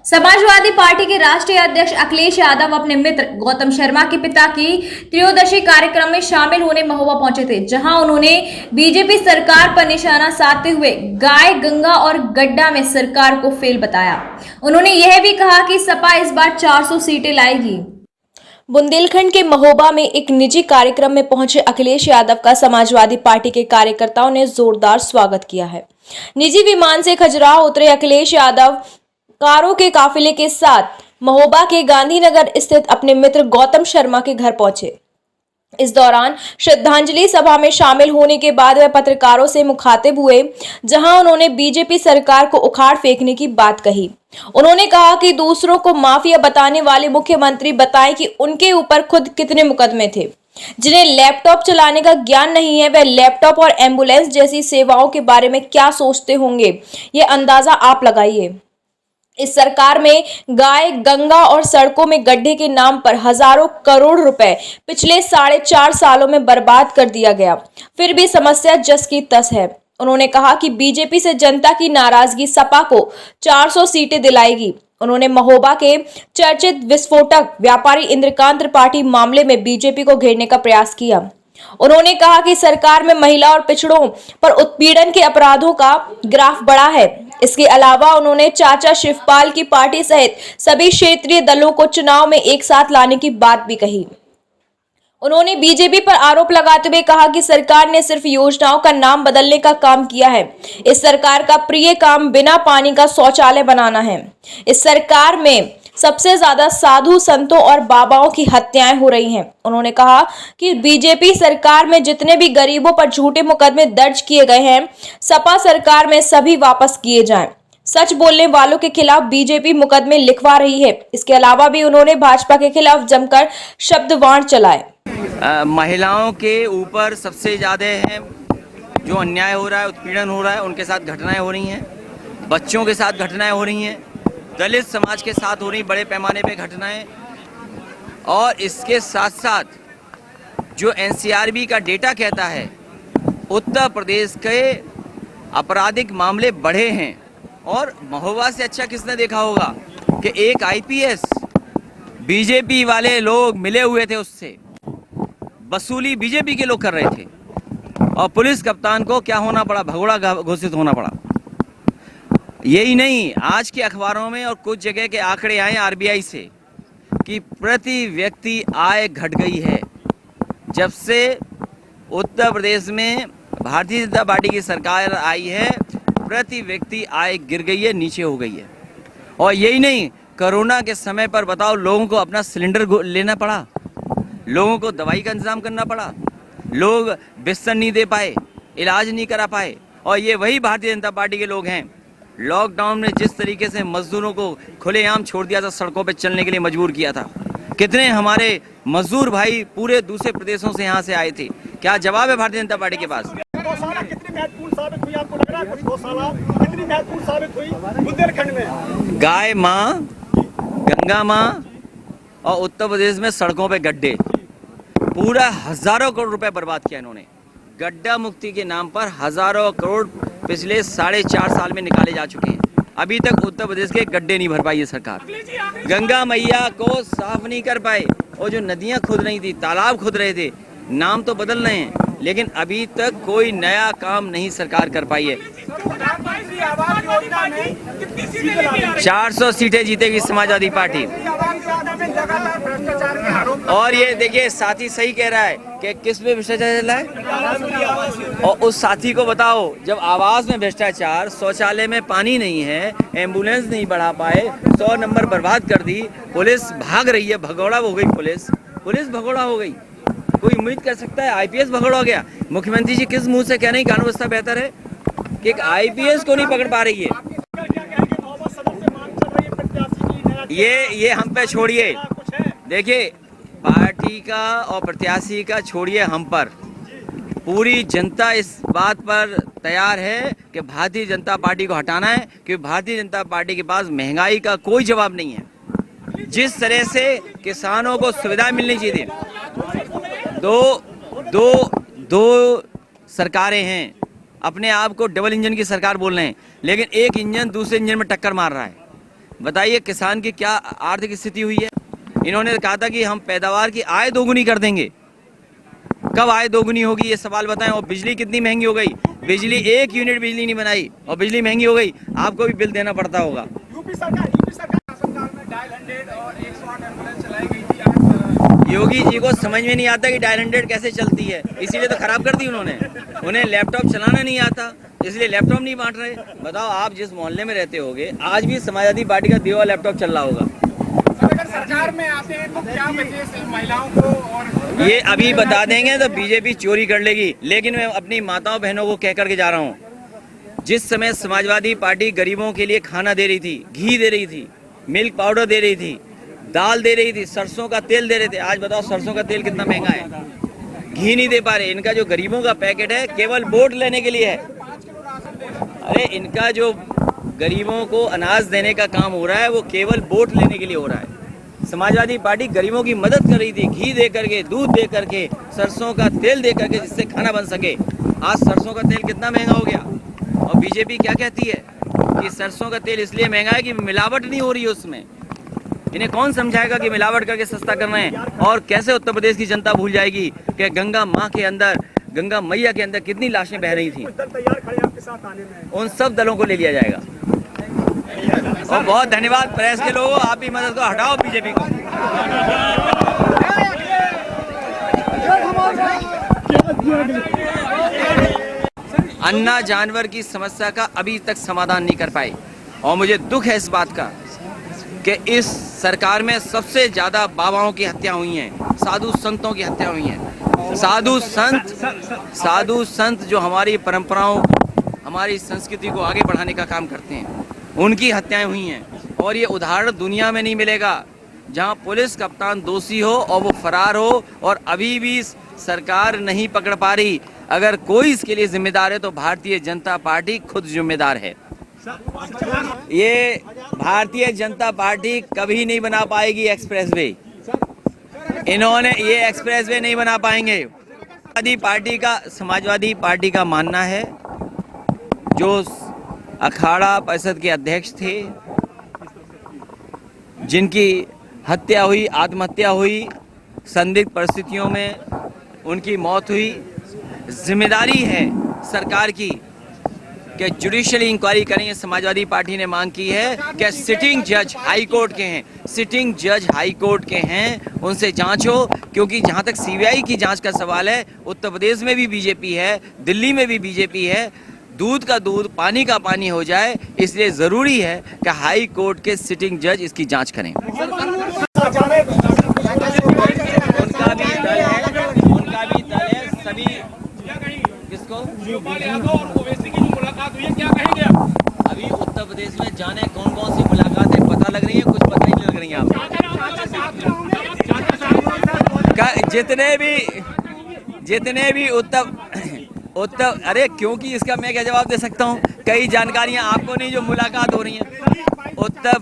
Samajwadi party के राष्ट्रीय अध्यक्ष अखिलेश यादव अपने मित्र गौतम शर्मा के पिता की त्रयोदशी कार्यक्रम में शामिल होने महोबा पहुंचे थे, जहां उन्होंने बीजेपी सरकार पर निशाना साधते हुए गाय, गंगा और गड्ढा में सरकार को फेल बताया। उन्होंने यह भी कहा कि सपा इस बार 400 सीटें लाएगी। बुंदेलखंड के महोबा में एक निजी कार्यक्रम में पहुंचे अखिलेश यादव का समाजवादी पार्टी के कार्यकर्ताओं ने जोरदार स्वागत किया है। निजी विमान से खजुराहो उतरे अखिलेश यादव कारों के काफिले के साथ महोबा के गांधीनगर स्थित अपने मित्र गौतम शर्मा के घर पहुंचे। इस दौरान श्रद्धांजलि सभा में शामिल होने के बाद वह पत्रकारों से मुखातिब हुए, जहां उन्होंने बीजेपी सरकार को उखाड़ फेंकने की बात कही। उन्होंने कहा कि दूसरों को माफिया बताने वाले मुख्यमंत्री बताएं कि उनके ऊपर खुद कितने मुकदमे थे। जिन्हें लैपटॉप चलाने का ज्ञान नहीं है, वह लैपटॉप और एम्बुलेंस जैसी सेवाओं के बारे में क्या सोचते होंगे, ये अंदाजा आप लगाइए। इस सरकार में गाय, गंगा और सड़कों में गड्ढे के नाम पर हजारों करोड़ रुपए पिछले 4.5 सालों में बर्बाद कर दिया गया, फिर भी समस्या जस की तस है। उन्होंने कहा कि बीजेपी से जनता की नाराजगी सपा को 400 सीटें दिलाएगी। उन्होंने महोबा के चर्चित विस्फोटक व्यापारी इंद्रकांत त्रिपाठी मामले में बीजेपी को घेरने का प्रयास किया। उन्होंने कहा कि सरकार में महिला और पिछड़ों पर उत्पीड़न के अपराधों का ग्राफ बढ़ा है। इसके अलावा उन्होंने चाचा शिवपाल की पार्टी सहित सभी क्षेत्रीय दलों को चुनाव में एक साथ लाने की बात भी कही। उन्होंने बीजेपी पर आरोप लगाते हुए कहा कि सरकार ने सिर्फ योजनाओं का नाम बदलने का काम किया है। इस सरकार का प्रिय काम बिना पानी का शौचालय बनाना है। इस सरकार में सबसे ज्यादा साधु संतों और बाबाओं की हत्याएं हो रही हैं। उन्होंने कहा कि बीजेपी सरकार में जितने भी गरीबों पर झूठे मुकदमे दर्ज किए गए हैं, सपा सरकार में सभी वापस किए जाएं। सच बोलने वालों के खिलाफ बीजेपी मुकदमे लिखवा रही है। इसके अलावा भी उन्होंने भाजपा के खिलाफ जमकर शब्दवाण चलाए। महिलाओं के ऊपर सबसे ज्यादा है जो अन्याय हो रहा है, उत्पीड़न हो रहा है, उनके साथ घटनाएं हो रही हैं। बच्चों के साथ घटनाएं हो रही हैं, दलित समाज के साथ हो रही बड़े पैमाने पे घटनाएं। और इसके साथ साथ जो एनसीआरबी का डेटा कहता है, उत्तर प्रदेश के आपराधिक मामले बढ़े हैं। और महोबा से अच्छा किसने देखा होगा कि एक आईपीएस बीजेपी वाले लोग मिले हुए थे, उससे वसूली बीजेपी के लोग कर रहे थे, और पुलिस कप्तान को क्या होना पड़ा, भगोड़ा घोषित होना पड़ा। यही नहीं, आज के अखबारों में और कुछ जगह के आंकड़े आए आरबीआई से कि प्रति व्यक्ति आय घट गई है। जब से उत्तर प्रदेश में भारतीय जनता पार्टी की सरकार आई है, प्रति व्यक्ति आय गिर गई है, नीचे हो गई है। और यही नहीं, कोरोना के समय पर बताओ, लोगों को अपना सिलेंडर लेना पड़ा, लोगों को दवाई का इंतजाम करना पड़ा, लोग बिस्तर नहीं दे पाए, इलाज नहीं करा पाए। और ये वही भारतीय जनता पार्टी के लोग हैं। लॉकडाउन में जिस तरीके से मजदूरों को खुलेआम छोड़ दिया था, सड़कों पे चलने के लिए मजबूर किया था, कितने हमारे मजदूर भाई पूरे दूसरे प्रदेशों से यहाँ से आए थे। क्या जवाब है भारतीय जनता पार्टी के पास? कितनी महत्वपूर्ण साबित हुई, आपको लग रहा है गौशाला कितनी महत्वपूर्ण साबित हुई बुंदेलखंड में? गाय माँ, गंगा माँ और उत्तर प्रदेश में सड़कों पे गड्ढे, पूरा हजारों करोड़ रुपए बर्बाद किया इन्होंने। गड्ढा मुक्ति के नाम पर हजारों करोड़ पिछले 4.5 साल में निकाले जा चुके हैं। अभी तक उत्तर प्रदेश के गड्ढे नहीं भर पाई है सरकार। गंगा मैया को साफ नहीं कर पाए, और जो नदियां खुद रही थी, तालाब खुद रहे थे, नाम तो बदल रहे हैं, लेकिन अभी तक कोई नया काम नहीं सरकार कर पाई है। 400 सीटें जीतेगी समाजवादी पार्टी। और ये देखिए, साथी सही कह रहा है कि किस में भ्रष्टाचार चल रहा है। और उस साथी को बताओ, जब आवास में भ्रष्टाचार, शौचालय में पानी नहीं है, एम्बुलेंस नहीं बढ़ा पाए, 100 नंबर बर्बाद कर दी, पुलिस भाग रही है, भगौड़ा हो गई पुलिस भगौड़ा हो गई। कोई उम्मीद कर सकता है आईपीएस भगौड़ा हो गया? मुख्यमंत्री जी किस मुंह से कह रहे हैं कानून व्यवस्था बेहतर है कि एक आईपीएस को नहीं पकड़ पा रही है? ये हम पे छोड़िए, देखिए पार्टी का और प्रत्याशी का छोड़िए, हम पर पूरी जनता इस बात पर तैयार है कि भारतीय जनता पार्टी को हटाना है, क्योंकि भारतीय जनता पार्टी के पास महंगाई का कोई जवाब नहीं है। जिस तरह से किसानों को सुविधा मिलनी चाहिए, दो सरकारें हैं, अपने आप को डबल इंजन की सरकार बोल रहे हैं, लेकिन एक इंजन दूसरे इंजन में टक्कर मार रहा है। बताइए किसान की क्या आर्थिक स्थिति हुई है। इन्होंने कहा था कि हम पैदावार की आय दोगुनी कर देंगे। कब आय दोगुनी होगी ये सवाल बताएं। और बिजली कितनी महंगी हो गई, बिजली 1 यूनिट बिजली नहीं बनाई और बिजली महंगी हो गई। आपको भी बिल देना पड़ता होगा। यूपी सरकार शासनकाल में डायल 100 और 108 एम्बुलेंस चलाई गई थी। योगी जी को समझ में नहीं आता कि डायल 100 कैसे चलती है, इसीलिए तो खराब कर दी उन्होंने। उन्हें लैपटॉप चलाना नहीं आता, इसलिए लैपटॉप नहीं बांट रहे। बताओ, आप जिस मोहल्ले में रहते होगे आज भी समाजवादी पार्टी का दिया हुआ लैपटॉप चल रहा होगा। अगर सरकार में आते हैं तो क्या वजह से महिलाओं को और ये अभी बता देंगे तो बीजेपी चोरी कर लेगी। लेकिन मैं अपनी माताओं बहनों को कह करके जा रहा हूँ, जिस समय समाजवादी पार्टी गरीबों के लिए खाना दे रही थी, घी दे रही थी, मिल्क पाउडर दे रही थी, दाल दे रही थी, सरसों का तेल दे रहे थे। आज बताओ सरसों का तेल कितना महंगा है, घी नहीं दे पा रहे। इनका जो गरीबों का पैकेट है केवल वोट लेने के लिए है। अरे इनका जो गरीबों को अनाज देने का काम हो रहा है वो केवल वोट लेने के लिए हो रहा है। समाजवादी पार्टी गरीबों की मदद कर रही थी, घी दे करके, दूध दे करके, सरसों का तेल दे करके, जिससे खाना बन सके। आज सरसों का तेल कितना महंगा हो गया और बीजेपी क्या कहती है कि सरसों का तेल इसलिए महंगा है कि मिलावट नहीं हो रही है उसमें। इन्हें कौन समझाएगा कि मिलावट करके सस्ता कर रहे हैं। और कैसे उत्तर प्रदेश की जनता भूल जाएगी कि गंगा माँ के अंदर, गंगा मैया के अंदर कितनी लाशें बह रही थी। तैयार खड़े आपके साथ आने में। उन सब दलों को ले लिया जाएगा। और बहुत धन्यवाद प्रेस के लोगों, आप भी मदद को हटाओ बीजेपी को। अन्ना जानवर की समस्या का अभी तक समाधान नहीं कर पाए और मुझे दुख है इस बात का कि इस सरकार में सबसे ज्यादा बाबाओं की हत्या हुई हैं, साधु संतों की हत्या हुई हैं। साधु संत जो हमारी परंपराओं, हमारी संस्कृति को आगे बढ़ाने का काम करते हैं, उनकी हत्याएं हुई हैं। और ये उदाहरण दुनिया में नहीं मिलेगा जहां पुलिस कप्तान दोषी हो और वो फरार हो और अभी भी सरकार नहीं पकड़ पा रही। अगर कोई इसके लिए जिम्मेदार है तो भारतीय जनता पार्टी खुद जिम्मेदार है। ये भारतीय जनता पार्टी कभी नहीं बना पाएगी एक्सप्रेसवे। इन्होंने ये एक्सप्रेसवे नहीं बना पाएंगे। समाजवादी पार्टी का मानना है, जो अखाड़ा परिषद के अध्यक्ष थे, जिनकी हत्या हुई, आत्महत्या हुई, संदिग्ध परिस्थितियों में उनकी मौत हुई, जिम्मेदारी है सरकार की कि जुडिशियल इंक्वायरी करेंगे। समाजवादी पार्टी ने मांग की है कि सिटिंग जज हाई कोर्ट के हैं, सिटिंग जज हाई कोर्ट के हैं, उनसे जांच हो। क्योंकि जहां तक सीबीआई की जांच का सवाल है, उत्तर प्रदेश में भी बीजेपी है, दिल्ली में भी बीजेपी है। दूध का दूध, पानी का पानी हो जाए, इसलिए जरूरी है कि हाई कोर्ट के सिटिंग जज इसकी जांच करें। उनका भी दल है सभी। किसको? अभी उत्तर प्रदेश में जाने कौन कौन सी मुलाकातें पता लग रही है, कुछ पता ही नहीं लग रही है आपको। जितने भी उत्तर अरे क्योंकि इसका मैं क्या जवाब दे सकता हूँ, कई जानकारियां आपको नहीं जो मुलाकात हो रही हैं। उत्तर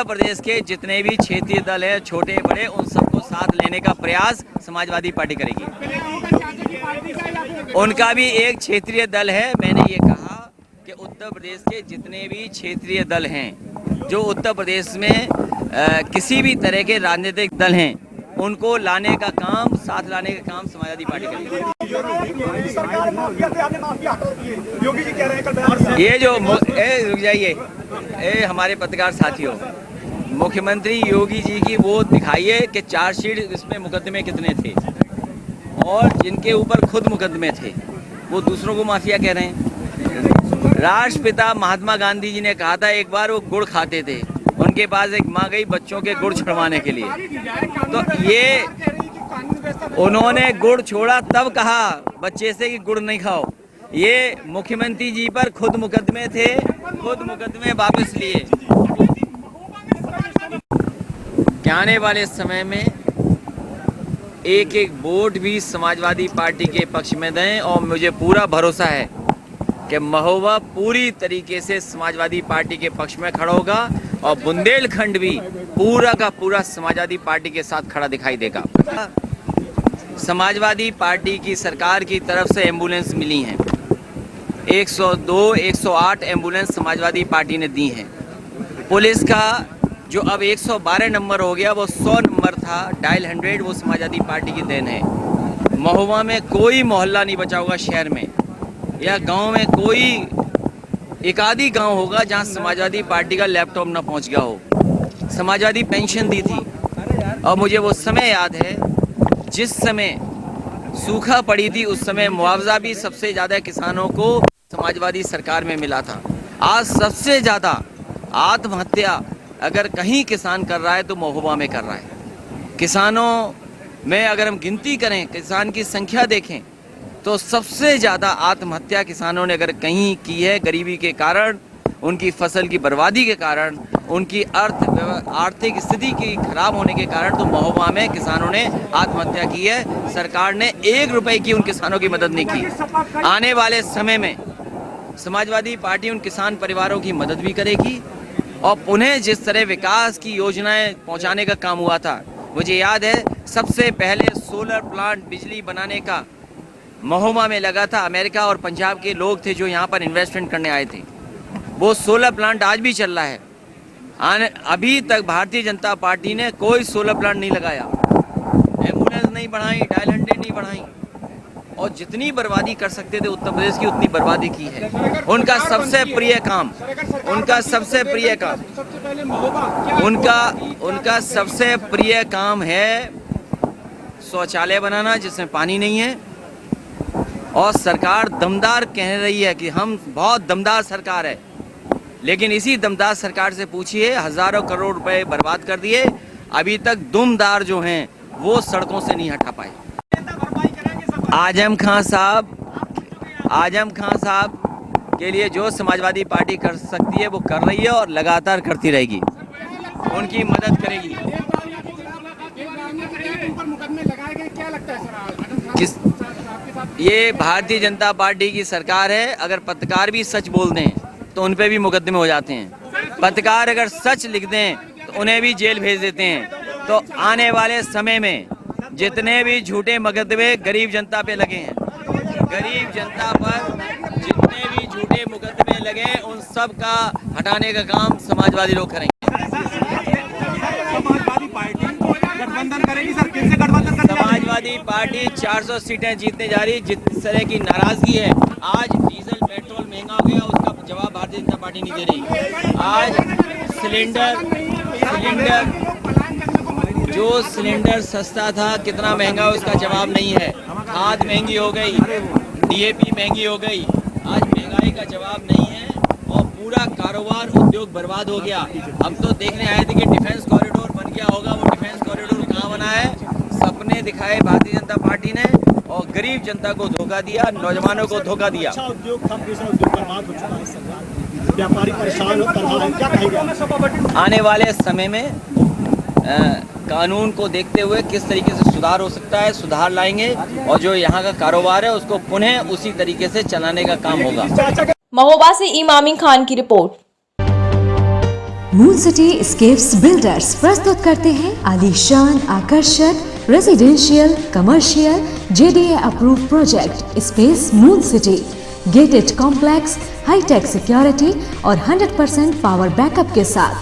प्रदेश के जितने भी क्षेत्रीय दल है, छोटे बड़े, उन सबको साथ लेने का प्रयास समाजवादी पार्टी करेगी। उनका भी एक क्षेत्रीय दल है। मैंने ये कहा कि उत्तर प्रदेश के जितने भी क्षेत्रीय दल हैं, जो उत्तर प्रदेश में किसी भी तरह के राजनीतिक दल हैं, उनको लाने का काम, साथ लाने का काम समाजवादी पार्टी करेगी। ये जो रुक जाइए, हमारे पत्रकार साथियों, मुख्यमंत्री योगी जी की वो दिखाइए कि चार्जशीट इसमें मुकदमे कितने थे और जिनके ऊपर खुद मुकदमे थे वो दूसरों को माफिया कह रहे हैं। राष्ट्रपिता महात्मा गांधी जी ने कहा था, एक बार वो गुड़ खाते थे, उनके पास एक माँ गई बच्चों के गुड़ छुड़वाने के लिए, तो ये उन्होंने गुड़ छोड़ा, तब कहा बच्चे से कि गुड़ नहीं खाओ। ये मुख्यमंत्री जी पर खुद मुकदमे थे, खुद मुकदमे वापस लिए। आने वाले समय में एक एक वोट भी समाजवादी पार्टी के पक्ष में दें और मुझे पूरा भरोसा है कि महोबा पूरी तरीके से समाजवादी पार्टी के पक्ष में खड़ा होगा और बुंदेलखंड भी पूरा का पूरा समाजवादी पार्टी के साथ खड़ा दिखाई देगा। समाजवादी पार्टी की सरकार की तरफ से एम्बुलेंस मिली हैं, 102, 108 एम्बुलेंस समाजवादी पार्टी ने दी हैं। पुलिस का जो अब 112 नंबर हो गया वो 100 नंबर था, डायल 100 वो समाजवादी पार्टी की देन है। महोबा में कोई मोहल्ला नहीं बचा होगा शहर में या गांव में, कोई एक आधी गांव होगा जहां समाजवादी पार्टी का लैपटॉप ना पहुंच गया हो। समाजवादी पेंशन दी थी और मुझे वो समय याद है जिस समय सूखा पड़ी थी, उस समय मुआवजा भी सबसे ज़्यादा किसानों को समाजवादी सरकार में मिला था। आज सबसे ज़्यादा आत्महत्या अगर कहीं किसान कर रहा है तो महोबा में कर रहा है। किसानों में अगर हम गिनती करें, किसान की संख्या देखें तो सबसे ज़्यादा आत्महत्या किसानों ने अगर कहीं की है गरीबी के कारण, उनकी फसल की बर्बादी के कारण, उनकी आर्थिक स्थिति की खराब होने के कारण, तो महोबा में किसानों ने आत्महत्या की है। सरकार ने 1 रुपए की उन किसानों की मदद नहीं की। आने वाले समय में समाजवादी पार्टी उन किसान परिवारों की मदद भी करेगी और उन्हें जिस तरह विकास की योजनाएं पहुंचाने का काम हुआ था, मुझे याद है सबसे पहले सोलर प्लांट बिजली बनाने का महोबा में लगा था। अमेरिका और पंजाब के लोग थे जो यहाँ पर इन्वेस्टमेंट करने आए थे। वो सोलर प्लांट आज भी चल रहा है। अभी तक भारतीय जनता पार्टी ने कोई सोलर प्लांट नहीं लगाया, एम्बुलेंस नहीं बढ़ाई, डायल 100 नहीं बढ़ाई और जितनी बर्बादी कर सकते थे उत्तर प्रदेश की उतनी बर्बादी की है। उनका सबसे प्रिय काम उनका सबसे प्रिय काम है शौचालय बनाना जिसमें पानी नहीं है। और सरकार दमदार कह रही है कि हम बहुत दमदार सरकार है, लेकिन इसी दमदार सरकार से पूछिए, हजारों करोड़ रुपए बर्बाद कर दिए, अभी तक दुमदार जो हैं वो सड़कों से नहीं हटा पाए। आजम खान साहब के लिए जो समाजवादी पार्टी कर सकती है वो कर रही है और लगातार करती रहेगी, उनकी मदद करेगी। ये भारतीय जनता पार्टी की सरकार है। अगर पत्रकार भी सच बोल दें तो उन पे भी मुकदमे हो जाते हैं। पत्रकार अगर सच लिख दें तो उन्हें भी जेल भेज देते हैं। तो आने वाले समय में जितने भी झूठे मुकदमे गरीब जनता पे लगे हैं, गरीब जनता पर जितने भी झूठे मुकदमे लगे उन सब का हटाने का काम समाजवादी लोग करेंगे। समाजवादी पार्टी गठबंधन करेगी सर, किससे गठबंधन करेगी? समाजवादी पार्टी 400 सीटें जीतने जा रही। जिस तरह की नाराजगी है, आज डीजल पेट्रोल महंगा हो गया, उसका जवाब भारतीय जनता पार्टी नहीं दे रही। आज सिलेंडर सस्ता था, कितना महंगा उसका जवाब नहीं है। खाद महंगी हो गई, DAP महंगी हो गई, आज महंगाई का जवाब नहीं है और पूरा कारोबार उद्योग बर्बाद हो गया। हम तो देखने आए थे कि डिफेंस कॉरिडोर बन गया होगा, वो डिफेंस कॉरिडोर कहाँ बना है? सपने दिखाए भारतीय जनता पार्टी ने और गरीब जनता को धोखा दिया, नौजवानों को धोखा दिया। अच्छा उद्योग था, दूसरा उद्योग बर्बाद हो चुका है सरकार, व्यापारी परेशान हो रहा है, क्या कहेगा? आने वाले समय में कानून को देखते हुए किस तरीके से सुधार हो सकता है, सुधार लाएंगे और जो यहाँ का कारोबार है उसको पुनः उसी तरीके से चलाने का काम होगा। महोबा से इमामी खान की रिपोर्ट। मून सिटी एस्केप्स बिल्डर्स प्रस्तुत करते हैं आलीशान, आकर्षक residential, commercial, JDA approve project space moon city. Gated complex, high tech security और 100% पावर बैकअप के साथ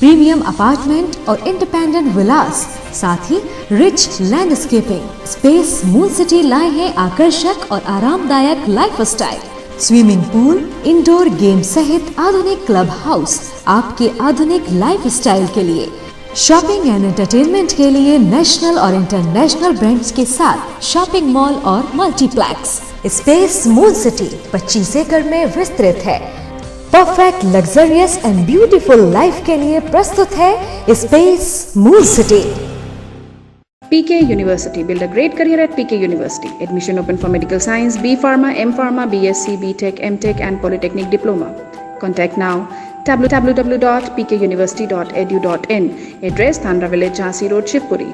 प्रीमियम अपार्टमेंट और इंडिपेंडेंट विलास, साथ ही rich landscaping. Space moon city लाए हैं आकर्षक और आरामदायक lifestyle, swimming pool, indoor game सहित आधुनिक क्लब हाउस आपके आधुनिक लाइफस्टाइल के लिए। शॉपिंग एंड एंटरटेनमेंट के लिए नेशनल और इंटरनेशनल ब्रांड्स के साथ शॉपिंग मॉल और मल्टीप्लेक्स। स्पेस मून सिटी 25 एकड़ में विस्तृत है। Perfect luxurious and beautiful life के लिए प्रस्तुत है space moon city. PK University. Build a great career at PK University. Admission open for medical science, B Pharma, M Pharma, BSc, BTech, MTech and Polytechnic Diploma. Contact now www.pkuniversity.edu.in. Address Thandra Village, Jhansi Road, Shivpuri.